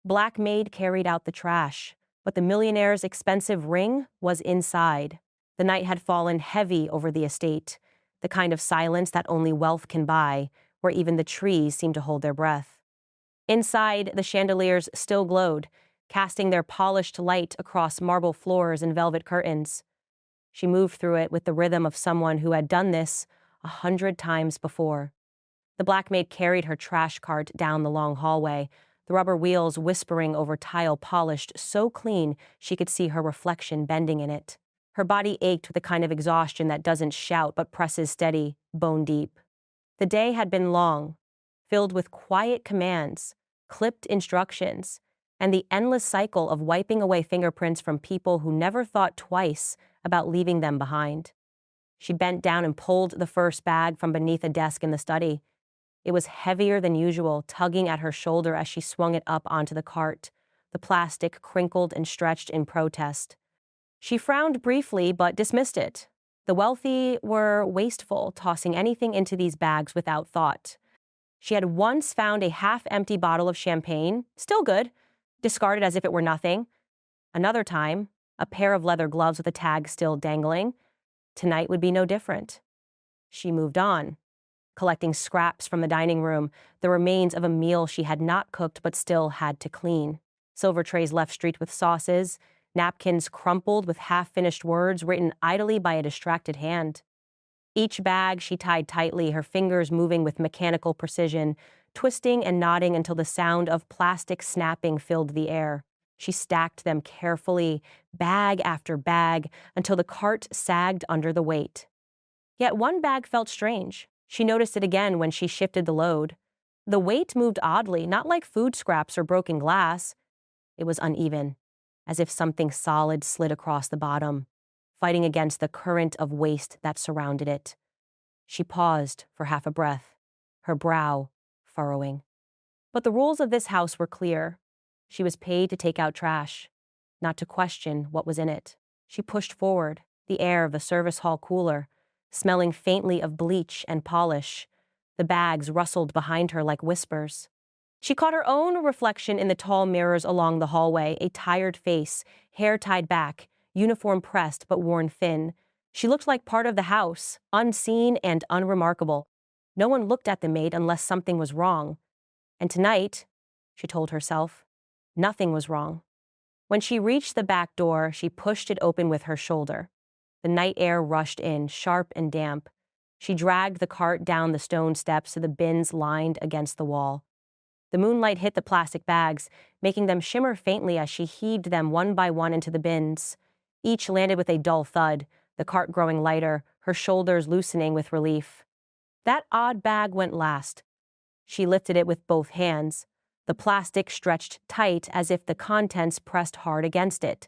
Black Maid carried out the trash, but the millionaire's expensive ring was inside. The night had fallen heavy over the estate, the kind of silence that only wealth can buy, where even the trees seemed to hold their breath. Inside, the chandeliers still glowed, casting their polished light across marble floors and velvet curtains. She moved through it with the rhythm of someone who had done this 100 times before. The black maid carried her trash cart down the long hallway, the rubber wheels whispering over tile polished so clean she could see her reflection bending in it. Her body ached with a kind of exhaustion that doesn't shout but presses steady, bone deep. The day had been long, filled with quiet commands, clipped instructions, and the endless cycle of wiping away fingerprints from people who never thought twice about leaving them behind. She bent down and pulled the first bag from beneath a desk in the study. It was heavier than usual, tugging at her shoulder as she swung it up onto the cart. The plastic crinkled and stretched in protest. She frowned briefly but dismissed it. The wealthy were wasteful, tossing anything into these bags without thought. She had once found a half-empty bottle of champagne, still good, discarded as if it were nothing. Another time, a pair of leather gloves with a tag still dangling. Tonight would be no different. She moved on, collecting scraps from the dining room, the remains of a meal she had not cooked but still had to clean. Silver trays left streaked with sauces, napkins crumpled with half-finished words written idly by a distracted hand. Each bag she tied tightly, her fingers moving with mechanical precision, twisting and knotting until the sound of plastic snapping filled the air. She stacked them carefully, bag after bag, until the cart sagged under the weight. Yet one bag felt strange. She noticed it again when she shifted the load. The weight moved oddly, not like food scraps or broken glass. It was uneven, as if something solid slid across the bottom, fighting against the current of waste that surrounded it. She paused for half a breath, her brow furrowing. But the rules of this house were clear. She was paid to take out trash, not to question what was in it. She pushed forward, the air of the service hall cooler, smelling faintly of bleach and polish. The bags rustled behind her like whispers. She caught her own reflection in the tall mirrors along the hallway, a tired face, hair tied back, uniform pressed but worn thin. She looked like part of the house, unseen and unremarkable. No one looked at the maid unless something was wrong. And tonight, she told herself, nothing was wrong. When she reached the back door, she pushed it open with her shoulder. The night air rushed in, sharp and damp. She dragged the cart down the stone steps to the bins lined against the wall. The moonlight hit the plastic bags, making them shimmer faintly as she heaved them one by one into the bins. Each landed with a dull thud, the cart growing lighter, her shoulders loosening with relief. That odd bag went last. She lifted it with both hands. The plastic stretched tight as if the contents pressed hard against it.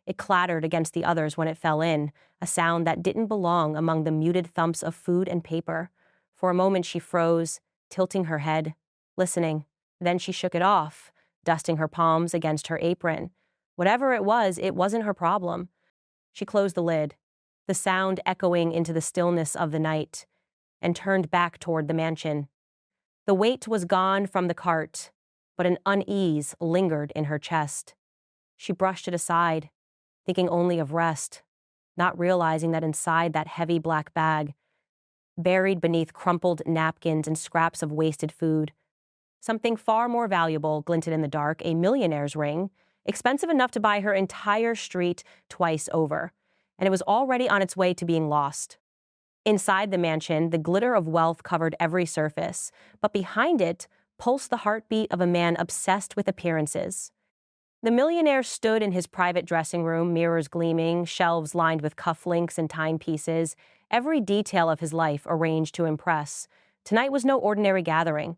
It clattered against the others when it fell in, a sound that didn't belong among the muted thumps of food and paper. For a moment she froze, tilting her head, listening. Then she shook it off, dusting her palms against her apron. Whatever it wasn't her problem. She closed the lid, the sound echoing into the stillness of the night, and turned back toward the mansion. The weight was gone from the cart, but an unease lingered in her chest. She brushed it aside, thinking only of rest, not realizing that inside that heavy black bag, buried beneath crumpled napkins and scraps of wasted food, something far more valuable glinted in the dark, a millionaire's ring, expensive enough to buy her entire street twice over, and it was already on its way to being lost. Inside the mansion, the glitter of wealth covered every surface, but behind it pulsed the heartbeat of a man obsessed with appearances. The millionaire stood in his private dressing room, mirrors gleaming, shelves lined with cufflinks and timepieces, every detail of his life arranged to impress. Tonight was no ordinary gathering.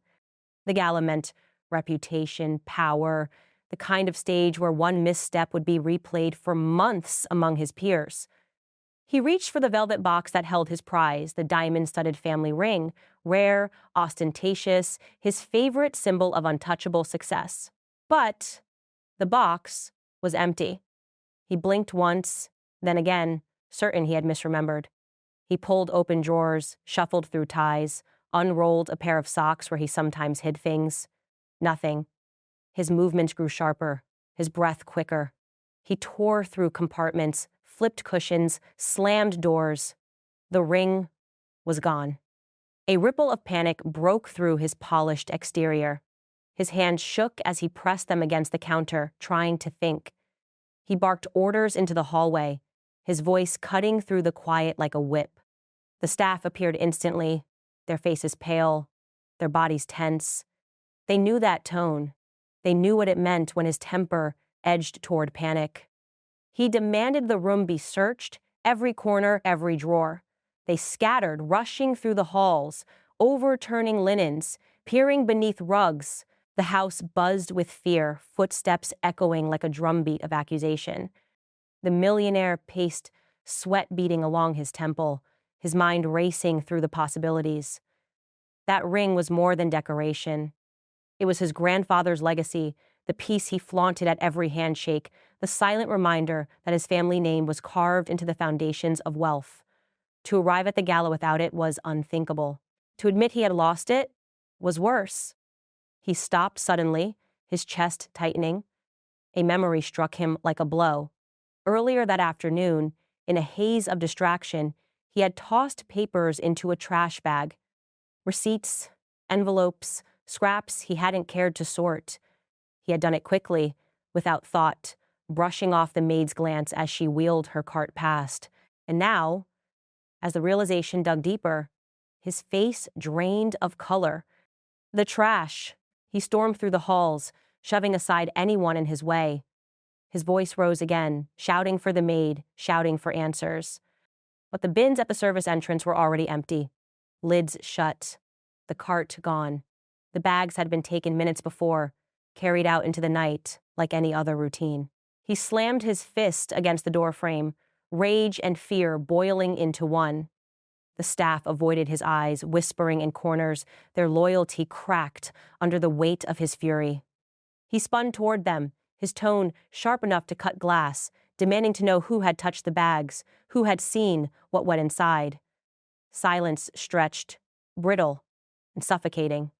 The gala meant reputation, power, the kind of stage where one misstep would be replayed for months among his peers. He reached for the velvet box that held his prize, the diamond-studded family ring, rare, ostentatious, his favorite symbol of untouchable success. But the box was empty. He blinked once, then again, certain he had misremembered. He pulled open drawers, shuffled through ties, unrolled a pair of socks where he sometimes hid things. Nothing. His movements grew sharper, his breath quicker. He tore through compartments, flipped cushions, slammed doors. The ring was gone. A ripple of panic broke through his polished exterior. His hands shook as he pressed them against the counter, trying to think. He barked orders into the hallway, his voice cutting through the quiet like a whip. The staff appeared instantly, their faces pale, their bodies tense. They knew that tone. They knew what it meant when his temper edged toward panic. He demanded the room be searched, every corner, every drawer. They scattered, rushing through the halls, overturning linens, peering beneath rugs. The house buzzed with fear, footsteps echoing like a drumbeat of accusation. The millionaire paced, sweat beating along his temple, his mind racing through the possibilities. That ring was more than decoration. It was his grandfather's legacy, the piece he flaunted at every handshake, the silent reminder that his family name was carved into the foundations of wealth. To arrive at the gala without it was unthinkable. To admit he had lost it was worse. He stopped suddenly, his chest tightening. A memory struck him like a blow. Earlier that afternoon, in a haze of distraction, he had tossed papers into a trash bag. Receipts, envelopes, scraps he hadn't cared to sort. He had done it quickly, without thought, brushing off the maid's glance as she wheeled her cart past. And now, as the realization dug deeper, his face drained of color. The trash. He stormed through the halls, shoving aside anyone in his way. His voice rose again, shouting for the maid, shouting for answers. But the bins at the service entrance were already empty. Lids shut. The cart gone. The bags had been taken minutes before, carried out into the night like any other routine. He slammed his fist against the doorframe, rage and fear boiling into one. The staff avoided his eyes, whispering in corners, their loyalty cracked under the weight of his fury. He spun toward them, his tone sharp enough to cut glass, demanding to know who had touched the bags, who had seen what went inside. Silence stretched, brittle and suffocating.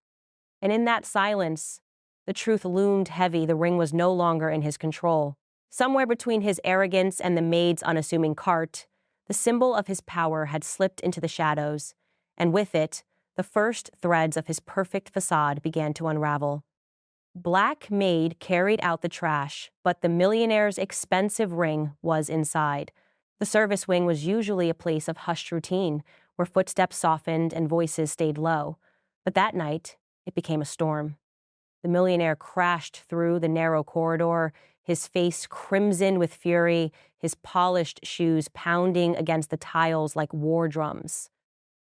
And in that silence, the truth loomed heavy. The ring was no longer in his control. Somewhere between his arrogance and the maid's unassuming cart, the symbol of his power had slipped into the shadows, and with it, the first threads of his perfect facade began to unravel. Black Maid carried out the trash, but the millionaire's expensive ring was inside. The service wing was usually a place of hushed routine, where footsteps softened and voices stayed low. But that night, it became a storm. The millionaire crashed through the narrow corridor, his face crimson with fury, his polished shoes pounding against the tiles like war drums.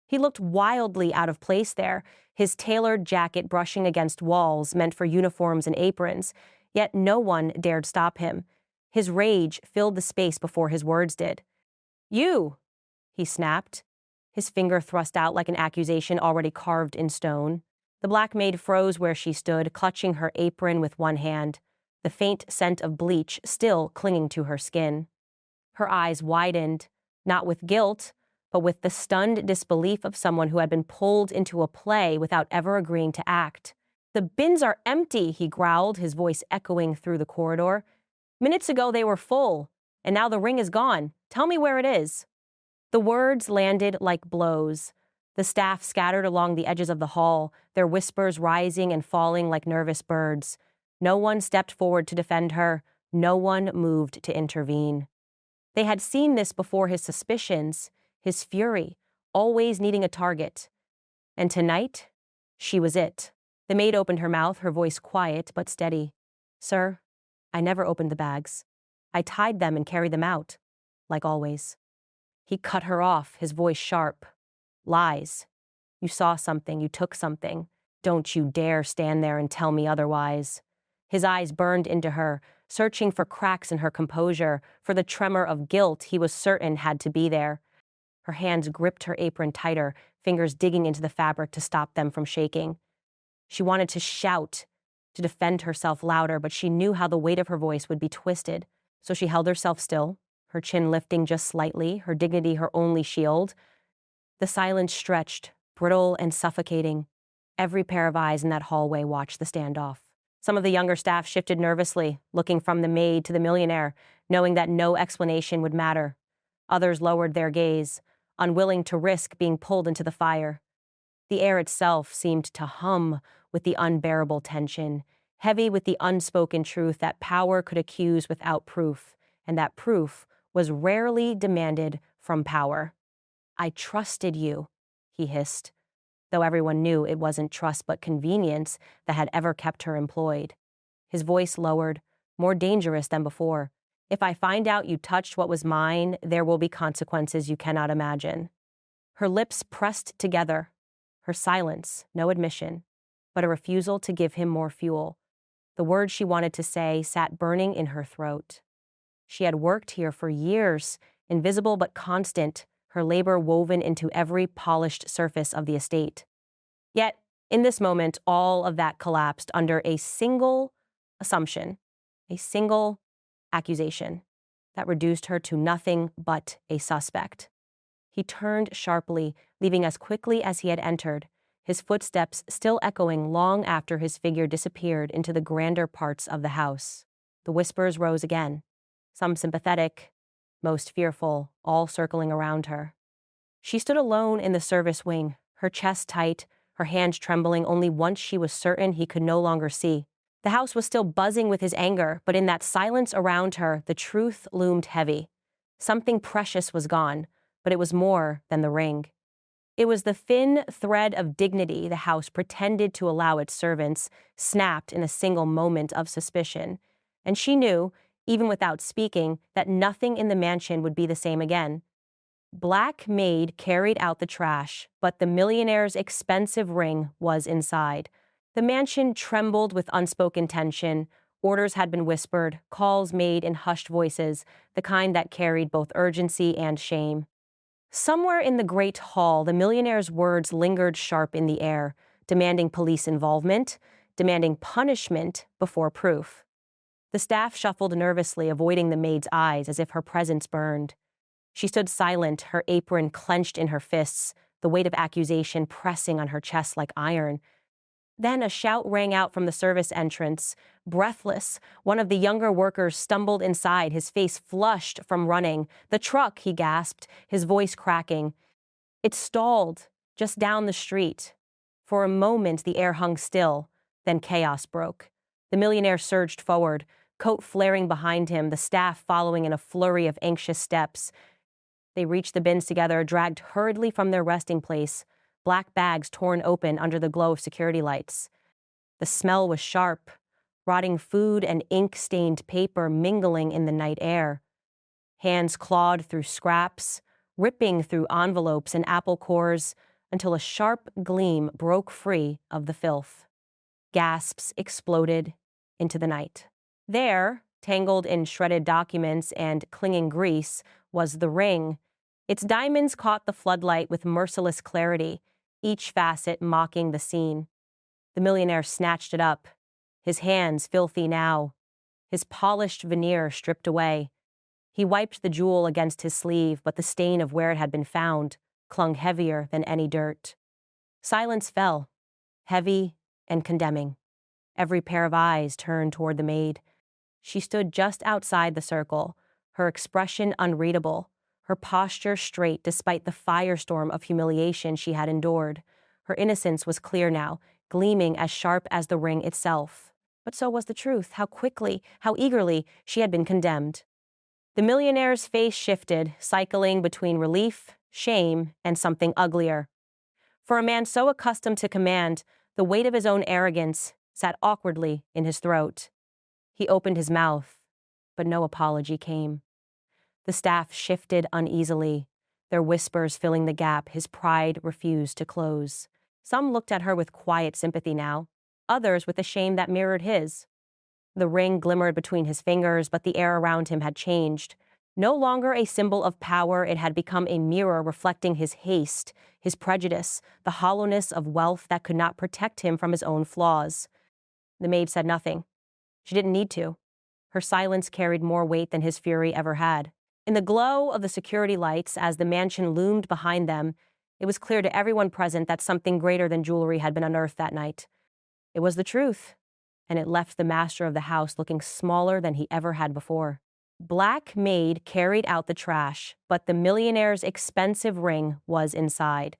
He looked wildly out of place there, his tailored jacket brushing against walls meant for uniforms and aprons, yet no one dared stop him. His rage filled the space before his words did. "You!" he snapped, his finger thrust out like an accusation already carved in stone. The black maid froze where she stood, clutching her apron with one hand, the faint scent of bleach still clinging to her skin. Her eyes widened, not with guilt, but with the stunned disbelief of someone who had been pulled into a play without ever agreeing to act. "The bins are empty," he growled, his voice echoing through the corridor. "Minutes ago they were full, and now the ring is gone. Tell me where it is." The words landed like blows. The staff scattered along the edges of the hall, their whispers rising and falling like nervous birds. No one stepped forward to defend her. No one moved to intervene. They had seen this before: his suspicions, his fury, always needing a target. And tonight, she was it. The maid opened her mouth, her voice quiet but steady. "Sir, I never opened the bags. I tied them and carried them out, like always." He cut her off, his voice sharp. "Lies. You saw something, you took something. Don't you dare stand there and tell me otherwise." His eyes burned into her, searching for cracks in her composure, for the tremor of guilt he was certain had to be there. Her hands gripped her apron tighter, fingers digging into the fabric to stop them from shaking. She wanted to shout, to defend herself louder, but she knew how the weight of her voice would be twisted, so she held herself still, her chin lifting just slightly, her dignity her only shield. The silence stretched, brittle and suffocating. Every pair of eyes in that hallway watched the standoff. Some of the younger staff shifted nervously, looking from the maid to the millionaire, knowing that no explanation would matter. Others lowered their gaze, unwilling to risk being pulled into the fire. The air itself seemed to hum with the unbearable tension, heavy with the unspoken truth that power could accuse without proof, and that proof was rarely demanded from power. "I trusted you," he hissed, though everyone knew it wasn't trust but convenience that had ever kept her employed. His voice lowered, more dangerous than before. "If I find out you touched what was mine, there will be consequences you cannot imagine." Her lips pressed together. Her silence, no admission, but a refusal to give him more fuel. The words she wanted to say sat burning in her throat. She had worked here for years, invisible but constant, her labor woven into every polished surface of the estate. Yet, in this moment, all of that collapsed under a single assumption, a single accusation that reduced her to nothing but a suspect. He turned sharply, leaving as quickly as he had entered, his footsteps still echoing long after his figure disappeared into the grander parts of the house. The whispers rose again, some sympathetic, most fearful, all circling around her. She stood alone in the service wing, her chest tight, her hands trembling only once she was certain he could no longer see. The house was still buzzing with his anger, but in that silence around her, the truth loomed heavy. Something precious was gone, but it was more than the ring. It was the thin thread of dignity the house pretended to allow its servants, snapped in a single moment of suspicion. And she knew, even without speaking, that nothing in the mansion would be the same again. Black Maid carried out the trash, but the millionaire's expensive ring was inside. The mansion trembled with unspoken tension. Orders had been whispered, calls made in hushed voices, the kind that carried both urgency and shame. Somewhere in the great hall, the millionaire's words lingered sharp in the air, demanding police involvement, demanding punishment before proof. The staff shuffled nervously, avoiding the maid's eyes as if her presence burned. She stood silent, her apron clenched in her fists, the weight of accusation pressing on her chest like iron. Then a shout rang out from the service entrance. Breathless, one of the younger workers stumbled inside, his face flushed from running. "The truck," he gasped, his voice cracking. It stalled just down the street. For a moment, the air hung still. Then chaos broke. The millionaire surged forward, coat flaring behind him, the staff following in a flurry of anxious steps. They reached the bins together, dragged hurriedly from their resting place, black bags torn open under the glow of security lights. The smell was sharp, rotting food and ink-stained paper mingling in the night air. Hands clawed through scraps, ripping through envelopes and apple cores until a sharp gleam broke free of the filth. Gasps exploded into the night. There, tangled in shredded documents and clinging grease, was the ring. Its diamonds caught the floodlight with merciless clarity, each facet mocking the scene. The millionaire snatched it up, his hands filthy now, his polished veneer stripped away. He wiped the jewel against his sleeve, but the stain of where it had been found clung heavier than any dirt. Silence fell, heavy and condemning. Every pair of eyes turned toward the maid. She stood just outside the circle, her expression unreadable, her posture straight despite the firestorm of humiliation she had endured. Her innocence was clear now, gleaming as sharp as the ring itself. But so was the truth, how quickly, how eagerly she had been condemned. The millionaire's face shifted, cycling between relief, shame, and something uglier. For a man so accustomed to command, the weight of his own arrogance sat awkwardly in his throat. He opened his mouth, but no apology came. The staff shifted uneasily, their whispers filling the gap his pride refused to close. Some looked at her with quiet sympathy now, others with a shame that mirrored his. The ring glimmered between his fingers, but the air around him had changed. No longer a symbol of power, it had become a mirror reflecting his haste, his prejudice, the hollowness of wealth that could not protect him from his own flaws. The maid said nothing. She didn't need to. Her silence carried more weight than his fury ever had. In the glow of the security lights, as the mansion loomed behind them, it was clear to everyone present that something greater than jewelry had been unearthed that night. It was the truth. and it left the master of the house looking smaller than he ever had before. Black Maid carried out the trash, but the millionaire's expensive ring was inside.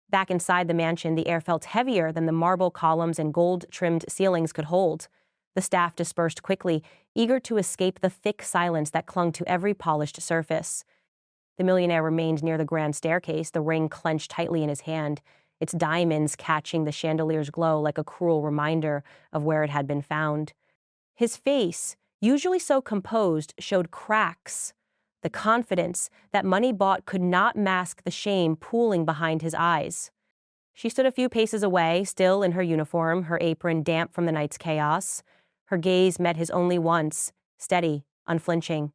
Back inside the mansion, the air felt heavier than the marble columns and gold-trimmed ceilings could hold. The staff dispersed quickly, eager to escape the thick silence that clung to every polished surface. The millionaire remained near the grand staircase, the ring clenched tightly in his hand, its diamonds catching the chandelier's glow like a cruel reminder of where it had been found. His face, usually so composed, showed cracks. The confidence that money bought could not mask the shame pooling behind his eyes. She stood a few paces away, still in her uniform, her apron damp from the night's chaos. Her gaze met his only once, steady, unflinching.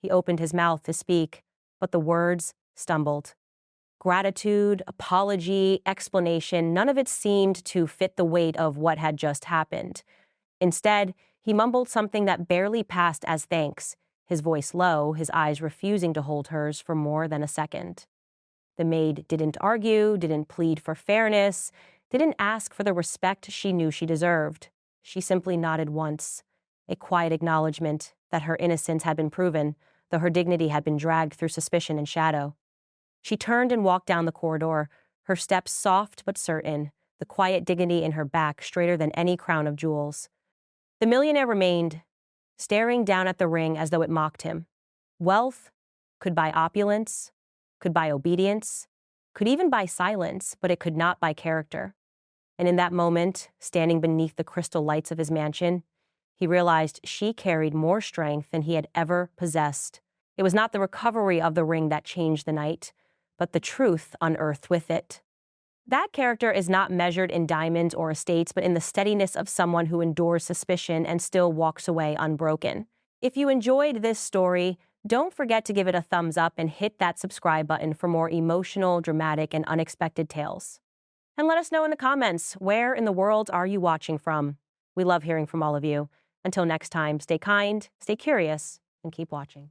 He opened his mouth to speak, but the words stumbled. Gratitude, apology, explanation, none of it seemed to fit the weight of what had just happened. Instead, he mumbled something that barely passed as thanks, his voice low, his eyes refusing to hold hers for more than a second. The maid didn't argue, didn't plead for fairness, didn't ask for the respect she knew she deserved. She simply nodded once, a quiet acknowledgement that her innocence had been proven, though her dignity had been dragged through suspicion and shadow. She turned and walked down the corridor, her steps soft but certain, the quiet dignity in her back straighter than any crown of jewels. The millionaire remained, staring down at the ring as though it mocked him. Wealth could buy opulence, could buy obedience, could even buy silence, but it could not buy character. And in that moment, standing beneath the crystal lights of his mansion, he realized she carried more strength than he had ever possessed. It was not the recovery of the ring that changed the night, but the truth unearthed with it. That character is not measured in diamonds or estates, but in the steadiness of someone who endures suspicion and still walks away unbroken. If you enjoyed this story, don't forget to give it a thumbs up and hit that subscribe button for more emotional, dramatic, and unexpected tales. And let us know in the comments, where in the world are you watching from? We love hearing from all of you. Until next time, stay kind, stay curious, and keep watching.